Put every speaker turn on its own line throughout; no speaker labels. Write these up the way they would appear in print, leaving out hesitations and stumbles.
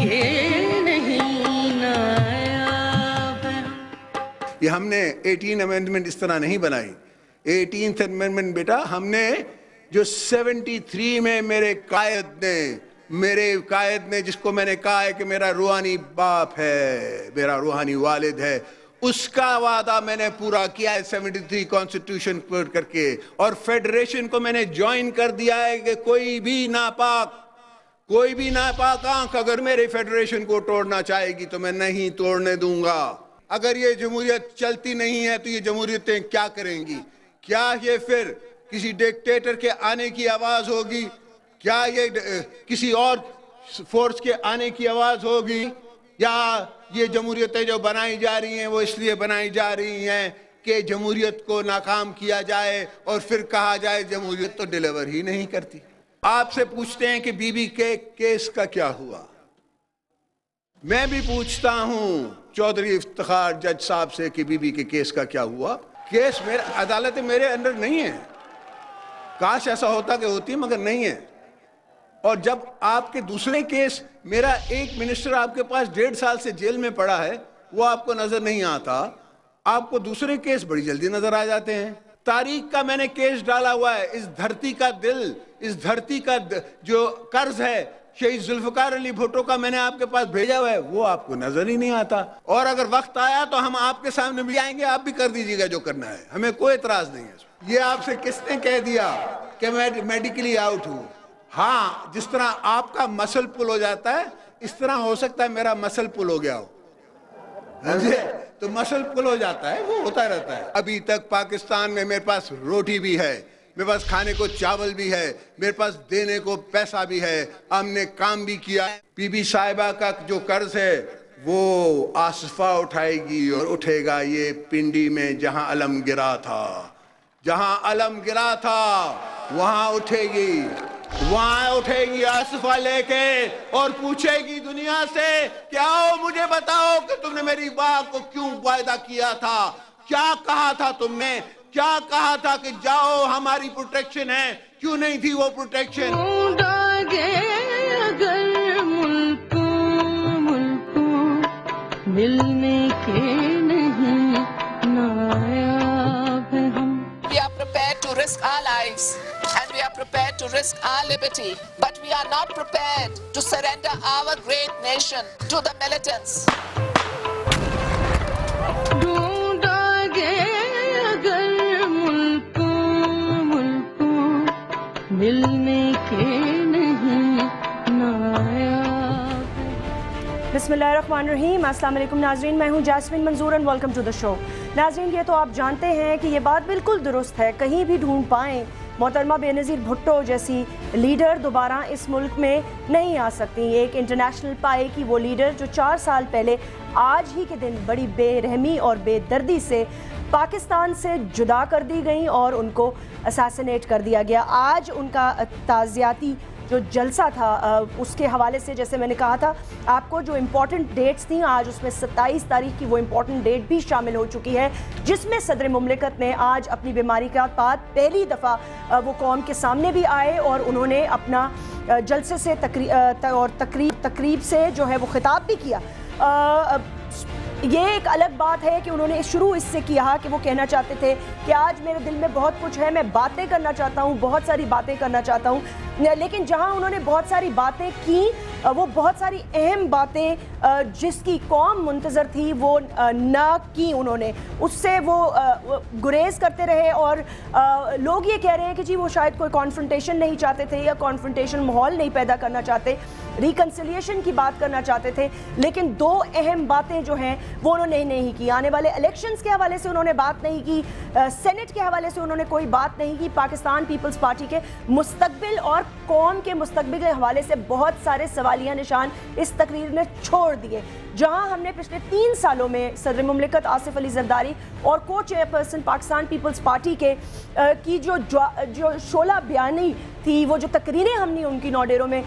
کے نہیں نایاب ہیں۔
یہ ہم نے 18 امینڈمنٹ اس طرح نہیں بنائی۔ 18th امینڈمنٹ بیٹا ہم نے جو 73 میں میرے قائد نے جس کو میں نے کہا ہے کہ میرا روحانی باپ ہے، میرا روحانی والد ہے، اس کا وعدہ میں نے پورا کیا ہے 73 کانسٹیٹیوشن کر کے، اور فیڈریشن کو میں نے جوائن کر دیا ہے کہ کوئی بھی ناپاک آنکھ اگر میرے فیڈریشن کو توڑنا چاہے گی تو میں نہیں توڑنے دوں گا۔ اگر یہ جمہوریت چلتی نہیں ہے تو یہ جمہوریتیں کیا کریں گی؟ کیا یہ پھر کسی ڈکٹیٹر کے آنے کی آواز ہوگی؟ کیا یہ کسی اور فورس کے آنے کی آواز ہوگی؟ یا یہ جمہوریتیں جو بنائی جا رہی ہیں وہ اس لیے بنائی جا رہی ہیں کہ جمہوریت کو ناکام کیا جائے اور پھر کہا جائے جمہوریت تو ڈیلیور ہی نہیں کرتی؟ آپ سے پوچھتے ہیں کہ بی بی کے کیس کا کیا ہوا؟ میں بھی پوچھتا ہوں چودھری افتخار جج صاحب سے کہ بی بی کے کیس کا کیا ہوا؟ کیس عدالت میرے اندر نہیں ہے، کاش ایسا ہوتا کہ ہوتی مگر نہیں ہے۔ اور جب آپ کے دوسرے کیس، میرا ایک منسٹر آپ کے پاس 1.5 سال سے جیل میں پڑا ہے، وہ آپ کو نظر نہیں آتا، آپ کو دوسرے کیس بڑی جلدی نظر آ جاتے ہیں۔ تاریخ کا میں نے کیس ڈالا ہوا ہے، اس دھرتی کا دل، اس دھرتی کا جو قرض ہے شہید ذوالفقار علی بھٹو کا میں نے آپ کے پاس بھیجا ہوا ہے، وہ آپ کو نظر ہی نہیں آتا۔ اور اگر وقت آیا تو ہم آپ کے سامنے بھی آئیں گے، آپ بھی کر دیجیے گا جو کرنا ہے، ہمیں کوئی اعتراض نہیں ہے۔ یہ آپ سے کس نے کہہ دیا کہ میں میڈیکلی آؤٹ ہوں؟ ہاں، جس طرح آپ کا مسل پل ہو جاتا ہے اس طرح ہو سکتا ہے میرا مسل پل ہو گیا ہو، تو مسل پل ہو جاتا ہے، وہ ہوتا رہتا ہے۔ ابھی تک پاکستان میں میرے پاس روٹی بھی ہے، میرے پاس کھانے کو چاول بھی ہے، میرے پاس دینے کو پیسہ بھی ہے، ہم نے کام بھی کیا۔ بی بی صاحبہ کا جو قرض ہے وہ آصفہ اٹھائے گی اور اٹھے گا یہ پنڈی میں جہاں علم گرا تھا، جہاں علم گرا تھا وہاں اٹھے گی، وہاں اٹھے گی آصفہ لے کے اور پوچھے گی دنیا سے کہ آؤ مجھے بتاؤ کہ تم نے میری ماں کو کیوں وعدہ کیا تھا، کیا کہا تھا تم نے، کیا کہا تھا کہ جاؤ ہماری پروٹیکشن ہے، کیوں نہیں تھی وہ پروٹیکشن؟
اگر ملکوں ملنے کے نہیں نایاب ہیں ہم۔
We are prepared to risk our lives and we are prepared to risk our liberty, but we are not prepared to surrender our great nation to the militants.
ڈھونڈا گے اگر ملکوں ملنے کے نہیں نایاب ہیں۔
بسم اللہ الرحمن الرحیم، السلام علیکم ناظرین، میں ہوں Jasmine Manzoor and welcome to the show. ناظرین، یہ تو آپ جانتے ہیں کہ یہ بات بالکل درست ہے، کہیں بھی ڈھونڈ پائیں محترمہ بے نظیر بھٹو جیسی لیڈر دوبارہ اس ملک میں نہیں آ سکتی۔ ایک انٹرنیشنل پائے کی وہ لیڈر جو 4 سال پہلے آج ہی کے دن بڑی بے رحمی اور بے دردی سے پاکستان سے جدا کر دی گئیں اور ان کو اساسینیٹ کر دیا گیا۔ آج ان کا تعزیتی جو جلسہ تھا اس کے حوالے سے جیسے میں نے کہا تھا آپ کو جو امپورٹنٹ ڈیٹس تھیں، آج اس میں 27 تاریخ کی وہ امپورٹنٹ ڈیٹ بھی شامل ہو چکی ہے جس میں صدر مملکت نے آج اپنی بیماری کا بعد پہلی دفعہ وہ قوم کے سامنے بھی آئے اور انہوں نے اپنا جلسے سے تقریب سے جو ہے وہ خطاب بھی کیا۔ یہ ایک الگ بات ہے کہ انہوں نے شروع اس سے کیا کہ وہ کہنا چاہتے تھے کہ آج میرے دل میں بہت کچھ ہے، میں باتیں کرنا چاہتا ہوں، بہت ساری باتیں کرنا چاہتا ہوں، لیکن جہاں انہوں نے بہت ساری باتیں کی وہ بہت ساری اہم باتیں جس کی قوم منتظر تھی وہ نہ کی، انہوں نے اس سے وہ گریز کرتے رہے اور لوگ یہ کہہ رہے ہیں کہ جی وہ شاید کوئی کانفرنٹیشن نہیں چاہتے تھے یا کانفرنٹیشن ماحول نہیں پیدا کرنا چاہتے، ریکنسیلیشن کی بات کرنا چاہتے تھے، لیکن 2 اہم باتیں جو ہیں وہ انہوں نے نہیں کی۔ آنے والے الیکشنز کے حوالے سے انہوں نے بات نہیں کی، سینٹ کے حوالے سے انہوں نے کوئی بات نہیں کی، پاکستان پیپلز پارٹی کے مستقبل اور قوم کے مستقبل کے حوالے سے بہت سارے سوالیہ نشان اس تقریر نے چھوڑ دیے۔ جہاں ہم نے پچھلے 3 سالوں میں صدر مملکت آصف علی زرداری اور کو chairperson Pakistan Peoples Party کے کی جو شعلہ بیانی تھی, وہ جو تقریریں ہم نے ان کی نوڈیروں میں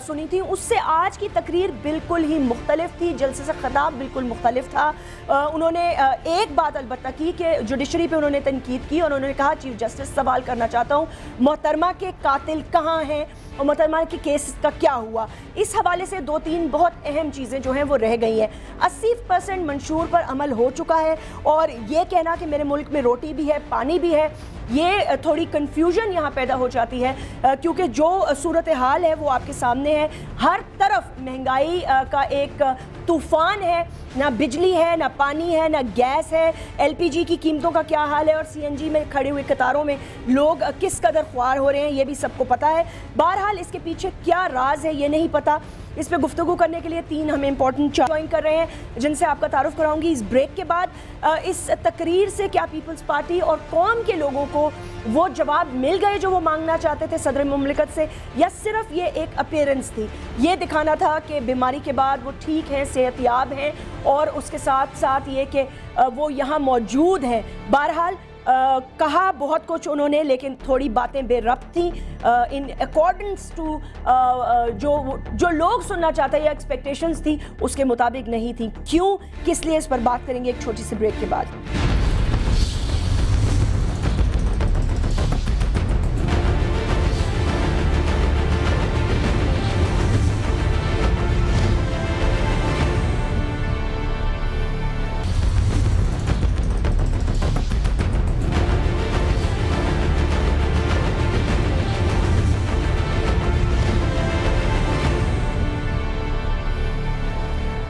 سنی تھی, اس سے آج کی تقریر بالکل ہی مختلف تھی. جلسے سے خطاب بالکل مختلف تھا. انہوں نے ایک بات البتہ کی کہ جوڈیشری پہ انہوں نے تنقید کی اور انہوں نے کہا چیف جسٹس سوال کرنا چاہتا ہوں محترمہ کے قاتل کہاں ہیں اور محترمہ کے کیس کا کیا ہوا. اس حوالے سے 2-3 بہت اہم چیزیں جو ہیں وہ رہ گئی ہیں. 80% منشور پر عمل ہو چکا ہے اور یہ کہنا کہ میرے ملک میں روٹی بھی ہے پانی بھی ہے, یہ تھوڑی کنفیوژن یہاں پیدا ہو جاتی ہے کیونکہ جو صورتحال ہے وہ آپ کے سامنے ہے. ہر طرف مہنگائی کا ایک طوفان ہے, نہ بجلی ہے, نہ پانی ہے, نہ گیس ہے. ایل پی جی کی قیمتوں کا کیا حال ہے اور سی این جی میں کھڑے ہوئے قطاروں میں لوگ کس قدر خوار ہو رہے ہیں یہ بھی سب کو پتہ ہے. بہرحال اس کے پیچھے کیا راز ہے یہ نہیں پتہ. اس پہ گفتگو کرنے کے لیے 3 ہمیں امپورٹنٹ جوائن کر رہے ہیں جن سے آپ کا تعارف کراؤں گی اس بریک کے بعد. اس تقریر سے کیا پیپلز پارٹی اور قوم کے لوگوں کو وہ جواب مل گئے جو وہ مانگنا چاہتے تھے صدر مملکت سے, یا صرف یہ ایک اپیرنس تھی, یہ دکھانا تھا کہ بیماری کے بعد وہ ٹھیک ہیں, صحت یاب ہیں اور اس کے ساتھ ساتھ یہ کہ وہ یہاں موجود ہیں. بہرحال کہا بہت کچھ انہوں نے لیکن تھوڑی باتیں بے ربط تھیں ان اکارڈنس ٹو جو لوگ سننا چاہتے یا ایکسپیکٹیشنز تھی اس کے مطابق نہیں تھیں. کیوں, کس لیے, اس پر بات کریں گے ایک چھوٹی سی بریک کے بعد.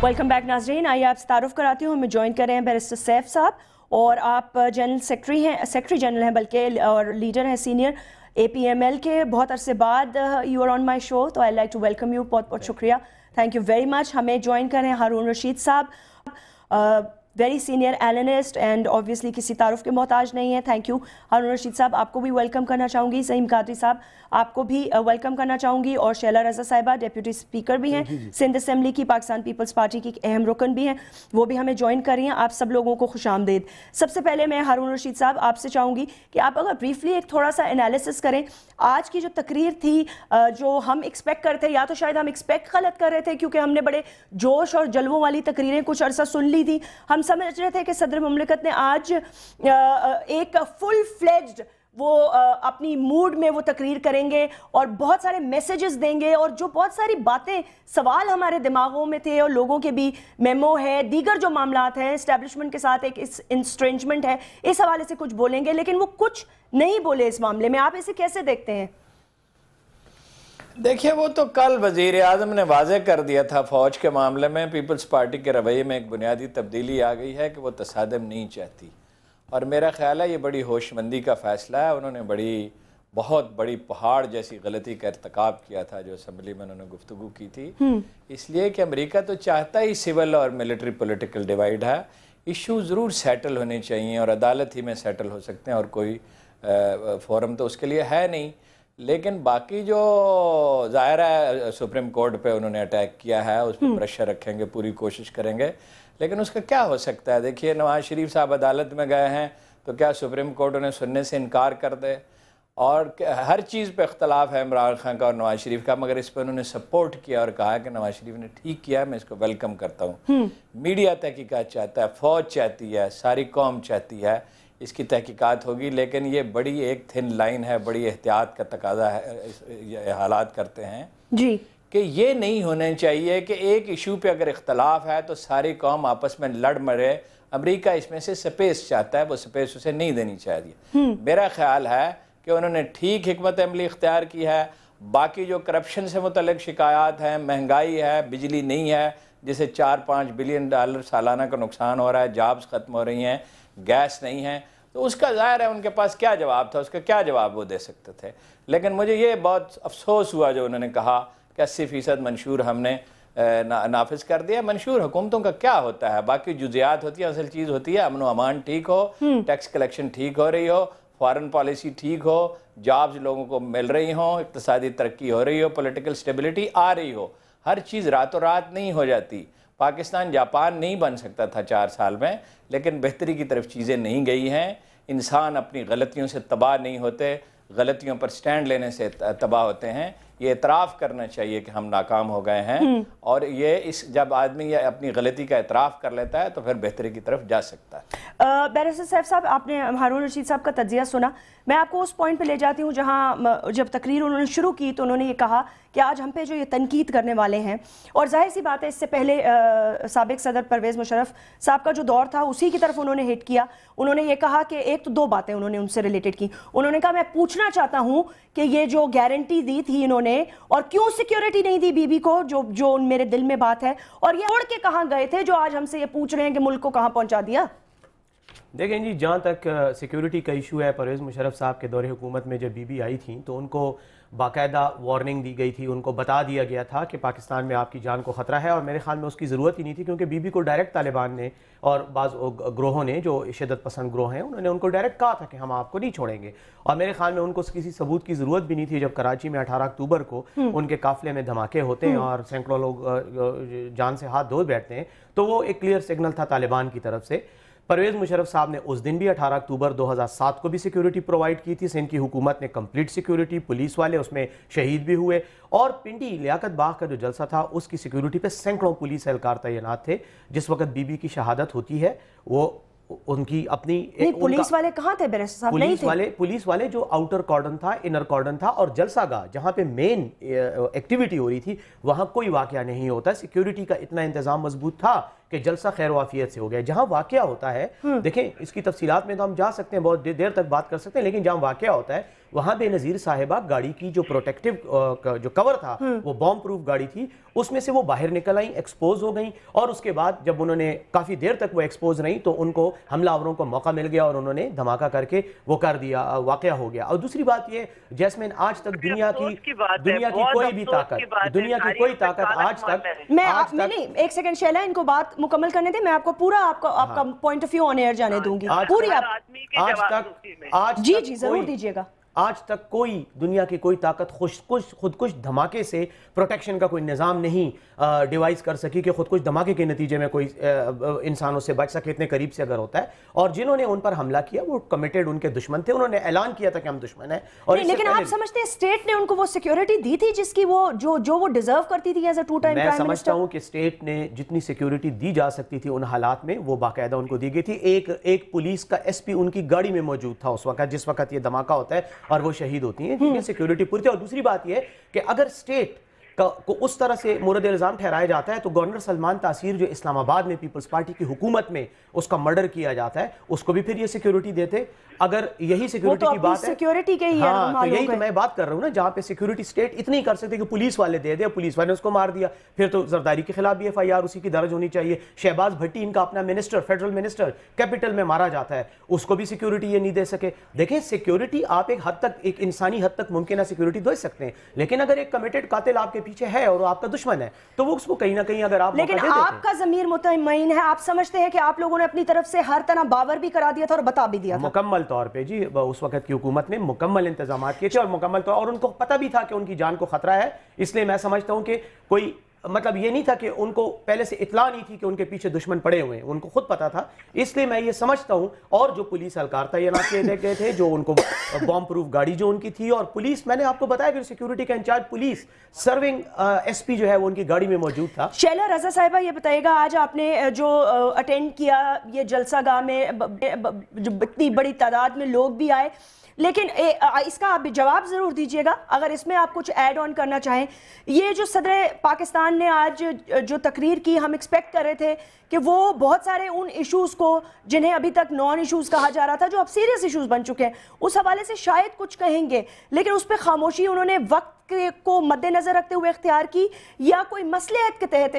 ویلکم بیک ناظرین, آئیے آپ سے تعارف کراتی ہوں. ہمیں جوائن کر رہے ہیں بیرسٹر سیف صاحب اور آپ جنرل سیکرٹری جنرل ہیں بلکہ اور لیڈر ہیں سینئر اے پی ایم ایل کے. بہت عرصے بعد you are on my show, تو I like to welcome you. بہت بہت شکریہ, تھینک یو ویری مچ. ہمیں جوائن کر رہے ہیں ہارون رشید صاحب, very senior analyst and obviously کسی تعارف کے محتاج نہیں ہے. تھینک یو ہارون رشید صاحب, آپ کو بھی ویلکم کرنا چاہوں گی. سعیم قادری صاحب آپ کو بھی ویلکم کرنا چاہوں گی, اور شیلا رضا صاحبہ ڈیپیوٹی اسپیکر بھی ہیں سندھ اسمبلی کی, پاکستان پیپلز پارٹی کی اہم رکن بھی ہیں, وہ بھی ہمیں جوائن کر رہی ہیں. آپ سب لوگوں کو خوش آمدید. سب سے پہلے میں ہارون رشید صاحب آپ سے چاہوں گی کہ آپ اگر بریفلی ایک تھوڑا سا انالیسس کریں آج کی جو تقریر تھی, جو ہم ایکسپیکٹ کرتے, یا تو شاید ہم ایکسپیکٹ غلط کر رہے تھے کیونکہ ہم نے بڑے جوش اور جلووں والی تقریریں کچھ عرصہ سن لی تھی. ہم سمجھ رہے تھے کہ صدر مملکت نے آج ایک فل فلیجڈ وہ اپنی موڈ میں وہ تقریر کریں گے اور بہت سارے میسیجز دیں گے, اور جو بہت ساری باتیں سوال ہمارے دماغوں میں تھے اور لوگوں کے بھی میمو ہے, دیگر جو معاملات ہیں اسٹیبلشمنٹ کے ساتھ ایک انسٹرینجمنٹ ہے, اس حوالے سے کچھ بولیں گے, لیکن وہ کچھ نہیں بولے اس معاملے میں. آپ اسے کیسے دیکھتے ہیں؟
دیکھیے وہ تو کل وزیر اعظم نے واضح کر دیا تھا فوج کے معاملے میں. پیپلز پارٹی کے رویے میں ایک بنیادی تبدیلی آ گئی ہے کہ وہ تصادم نہیں چاہتی, اور میرا خیال ہے یہ بڑی ہوش مندی کا فیصلہ ہے. انہوں نے بہت بڑی پہاڑ جیسی غلطی کا ارتکاب کیا تھا جو اسمبلی میں انہوں نے گفتگو کی تھی, اس لیے کہ امریکہ تو چاہتا ہی سول اور ملٹری پولیٹیکل ڈیوائیڈ ہے. ایشو ضرور سیٹل ہونے چاہیے اور عدالت ہی میں سیٹل ہو سکتے ہیں, اور کوئی فورم تو اس کے لیے ہے نہیں. لیکن باقی جو ظاہر ہے سپریم کورٹ پہ انہوں نے اٹیک کیا ہے, اس پہ پریشر رکھیں گے, پوری کوشش کریں گے, لیکن اس کا کیا ہو سکتا ہے؟ دیکھیے نواز شریف صاحب عدالت میں گئے ہیں تو کیا سپریم کورٹ انہیں سننے سے انکار کر دے؟ اور ہر چیز پہ اختلاف ہے عمران خان کا اور نواز شریف کا, مگر اس پہ انہوں نے سپورٹ کیا اور کہا کہ نواز شریف نے ٹھیک کیا, میں اس کو ویلکم کرتا ہوں. میڈیا تحقیقات چاہتا ہے, فوج چاہتی ہے, ساری قوم چاہتی ہے اس کی تحقیقات ہوگی, لیکن یہ بڑی ایک تھن لائن ہے, بڑی احتیاط کا تقاضا ہے, یہ حالات کرتے ہیں
جی
کہ یہ نہیں ہونا چاہیے کہ ایک ایشو پہ اگر اختلاف ہے تو ساری قوم آپس میں لڑ مرے. امریکہ اس میں سے سپیس چاہتا ہے, وہ سپیس اسے نہیں دینی چاہیے. میرا خیال ہے کہ انہوں نے ٹھیک حکمت عملی اختیار کی ہے. باقی جو کرپشن سے متعلق شکایات ہیں, مہنگائی ہے, بجلی نہیں ہے جسے 4-5 بلین ڈالر سالانہ کا نقصان ہو رہا ہے, جابز ختم ہو رہی ہیں, گیس نہیں ہے, تو اس کا ظاہر ہے ان کے پاس کیا جواب تھا, اس کا کیا جواب وہ دے سکتے تھے. لیکن مجھے یہ بہت افسوس ہوا جو انہوں نے کہا کہ 80% منشور ہم نے نافذ کر دیا. منشور حکومتوں کا کیا ہوتا ہے, باقی جزیات ہوتی ہے, اصل چیز ہوتی ہے امن و امان ٹھیک ہو, ٹیکس کلیکشن ٹھیک ہو رہی ہو, فارن پالیسی ٹھیک ہو, جابز لوگوں کو مل رہی ہوں, اقتصادی ترقی ہو رہی ہو, پولیٹیکل سٹیبلٹی آ رہی ہو. ہر چیز راتوں رات نہیں ہو جاتی. پاکستان جاپان نہیں بن سکتا تھا 4 سال میں, لیکن بہتری کی طرف چیزیں نہیں گئی ہیں. انسان اپنی غلطیوں سے تباہ نہیں ہوتے, غلطیوں پر سٹینڈ لینے سے تباہ ہوتے ہیں. یہ اعتراف کرنا چاہیے کہ ہم ناکام ہو گئے ہیں, اور یہ جب آدمی یہ اپنی غلطی کا اعتراف کر لیتا ہے تو پھر بہتری کی طرف جا سکتا ہے.
بیرسٹر سیف صاحب, آپ نے ہارون رشید صاحب کا تجزیہ سنا. میں آپ کو اس پوائنٹ پہ لے جاتی ہوں جہاں جب تقریر انہوں نے شروع کی تو انہوں نے یہ کہا کہ آج ہم پہ جو یہ تنقید کرنے والے ہیں, اور ظاہر سی بات ہے اس سے پہلے سابق صدر پرویز مشرف صاحب کا جو دور تھا اسی کی طرف انہوں نے ہٹ کیا. انہوں نے یہ کہا کہ ایک تو دو باتیں انہوں نے ان سے ریلیٹڈ کی. انہوں نے کہا میں پوچھنا چاہتا ہوں کہ یہ جو گارنٹی دی تھی انہوں نے, اور کیوں سیکیورٹی نہیں دی بی بی کو, جو میرے دل میں بات ہے, اور یہ اڑ کے کہاں گئے تھے جو آج ہم سے یہ پوچھ رہے ہیں کہ ملک کو کہاں پہنچا دیا.
دیکھیں جی, جہاں تک سیکیورٹی کا ایشو ہے, پرویز مشرف صاحب کے دور حکومت میں جب بی بی آئی تھیں تو ان کو باقاعدہ وارننگ دی گئی تھی, ان کو بتا دیا گیا تھا کہ پاکستان میں آپ کی جان کو خطرہ ہے, اور میرے خیال میں اس کی ضرورت ہی نہیں تھی, کیونکہ بی بی کو ڈائریکٹ طالبان نے اور بعض گروہوں نے جو شدت پسند گروہ ہیں انہوں نے ان کو ڈائریکٹ کہا تھا کہ ہم آپ کو نہیں چھوڑیں گے, اور میرے خیال میں ان کو کسی ثبوت کی ضرورت بھی نہیں تھی. جب کراچی میں 18 اکتوبر کو ان کے قافلے میں دھماکے ہوتے ہیں اور سینکڑوں لوگ جان سے ہاتھ دھو بیٹھتے ہیں, تو وہ ایک کلیئر سگنل تھا طالبان کی طرف سے. پرویز مشرف صاحب نے اس دن بھی 18 اکتوبر 2007 کو بھی سیکیورٹی پرووائڈ کی تھی. سندھ کی حکومت نے کمپلیٹ سیکیورٹی, پولیس والے اس میں شہید بھی ہوئے, اور پنڈی لیاقت باغ کا جو جلسہ تھا اس کی سیکیورٹی پہ سینکڑوں پولیس اہلکار تعینات تھے. جس وقت بی بی کی شہادت ہوتی ہے وہ ان کی اپنی
پولیس والے کہاں تھے بیرسٹر صاحب؟ نہیں تھے.
پولیس والے جو آؤٹر کارڈن تھا, انر کارڈن تھا, اور جلسہ گاہ جہاں پہ مین ایکٹیویٹی ہو رہی تھی وہاں کوئی واقعہ نہیں ہوتا. سیکیورٹی کا اتنا انتظام مضبوط تھا کہ جلسہ خیر و عافیت سے ہو گیا. جہاں واقعہ ہوتا ہے, دیکھیں اس کی تفصیلات میں تو ہم جا سکتے ہیں, بہت دیر تک بات کر سکتے ہیں, لیکن جہاں واقعہ ہوتا ہے وہاں بے نظیر صاحبہ گاڑی کی جو پروٹیکٹیو جو کور تھا وہ بوم پروف گاڑی تھی, اس میں سے وہ باہر نکل آئیں, ایکسپوز ہو گئیں, اور اس کے بعد جب انہوں نے کافی دیر تک وہ ایکسپوز رہیں تو ان کو حملہ آوروں کو موقع مل گیا اور انہوں نے دھماکہ کر کے وہ کر دیا, واقعہ ہو گیا. اور دوسری بات یہ جیسمین, آج تک دنیا کی کوئی بھی طاقت, دنیا کی کوئی طاقت آج تک
نہیں, ایک سیکنڈ شیلا, ان کو بات مکمل کرنے دیں, میں آپ کو پورا آپ کا point of view on air جانے دوں گی پوری. جی جی ضرور دیجیے گا.
آج تک کوئی دنیا کی کوئی طاقت خودکش دھماکے سے پروٹیکشن کا کوئی نظام نہیں ڈیوائز کر سکی کہ خودکش دھماکے کے نتیجے میں کوئی انسانوں سے بچ سکے, اتنے قریب سے اگر ہوتا ہے. اور جنہوں نے ان پر حملہ کیا وہ کمیٹڈ ان کے دشمن تھے, انہوں نے اعلان کیا تھا کہ ہم دشمن ہیں. اور
لیکن آپ سمجھتے ہیں اسٹیٹ نے ان کو وہ سیکیورٹی دی تھی جس کی وہ جو وہ ڈیزرو کرتی تھی as a two time prime minister?
میں سمجھتا ہوں کہ اسٹیٹ نے جتنی سیکیورٹی دی جا سکتی تھی ان حالات میں وہ باقاعدہ ان کو دی گئی تھی. ایک پولیس کا ایس پی ان کی گاڑی میں موجود تھا اس وقت جس وقت یہ دھماکہ ہوتا ہے اور وہ شہید ہوتی ہیں, سیکیورٹی پوری تھی. اور دوسری بات یہ کہ اگر اسٹیٹ کو اس طرح سے مورد الزام ٹھہرایا جاتا ہے تو گورنر سلمان تاثیر جو اسلام آباد میں پیپلز پارٹی کی حکومت میں اس کا مرڈر کیا جاتا ہے, اس کو بھی پھر یہ سیکیورٹی دیتے. اگر یہی سیکیورٹی کی بات ہے,
سیکیورٹی کے
تو یہی تو میں بات کر رہا ہوں نا, جہاں پہ سیکیورٹی اسٹیٹ اتنی کر سکتے کہ پولیس والے دے دے, پولیس والے نے اس کو مار دیا, پھر تو زرداری کے خلاف بھی FIR اسی کی درج ہونی چاہیے. شہباز بھٹی ان کا اپنا منسٹر, فیڈرل منسٹر, کیپٹل میں مارا جاتا ہے, اس کو بھی سیکیورٹی یہ نہیں دے سکے. دیکھیں سیکیورٹی آپ ایک حد تک, ایک انسانی حد تک ممکنہ سیکیورٹی دے سکتے ہیں, لیکن اگر ایک کمیٹڈ قاتل آپ کے پیچھے ہے اور وہ آپ کا دشمن ہے تو وہ اس کو کہیں نہ کہیں اگر آپ
لیکن آپ کا ضمیر مطمئن ہے, آپ سمجھتے ہیں کہ آپ لوگوں نے اپنی طرف سے ہر طرح باور بھی کرا دیا تھا اور بتا بھی دیا تھا
مکمل طور پہ. جی اس وقت کی حکومت نے مکمل انتظامات کیے تھے اور مکمل طور, اور ان کو پتہ بھی تھا کہ ان کی جان کو خطرہ ہے. اس لیے میں سمجھتا ہوں کہ کوئی مطلب یہ نہیں تھا کہ ان کو پہلے سے اطلاع نہیں تھی کہ ان کے پیچھے دشمن پڑے ہوئے ہیں, ان کو خود پتا تھا. اس لیے میں یہ سمجھتا ہوں, اور جو پولیس اہلکار تعینات کیے گئے تھے, جو ان کو بام پروف گاڑی جو ان کی تھی, اور پولیس, میں نے آپ کو بتایا کہ سیکیورٹی کا انچارج پولیس سرونگ SP جو ہے وہ ان کی گاڑی میں موجود تھا.
شیلا رضا صاحبہ یہ بتائیے گا, آج آپ نے جو اٹینڈ کیا یہ جلسہ گاہ میں اتنی بڑی تعداد میں لوگ بھی آئے, لیکن اس کا آپ جواب ضرور دیجیے گا اگر اس میں آپ کچھ ایڈ آن کرنا چاہیں. یہ جو صدر پاکستان نے آج جو تقریر کی, ہم ایکسپیکٹ کر رہے تھے کہ وہ بہت سارے ان ایشوز کو جنہیں ابھی تک نان ایشوز کہا جا رہا تھا, جو اب سیریس ایشوز بن چکے ہیں, اس حوالے سے شاید کچھ کہیں گے, لیکن اس پہ خاموشی انہوں نے وقت کو مد نظر رکھتے ہوئے اختیار کی, یا کوئی مصلحت کے تحت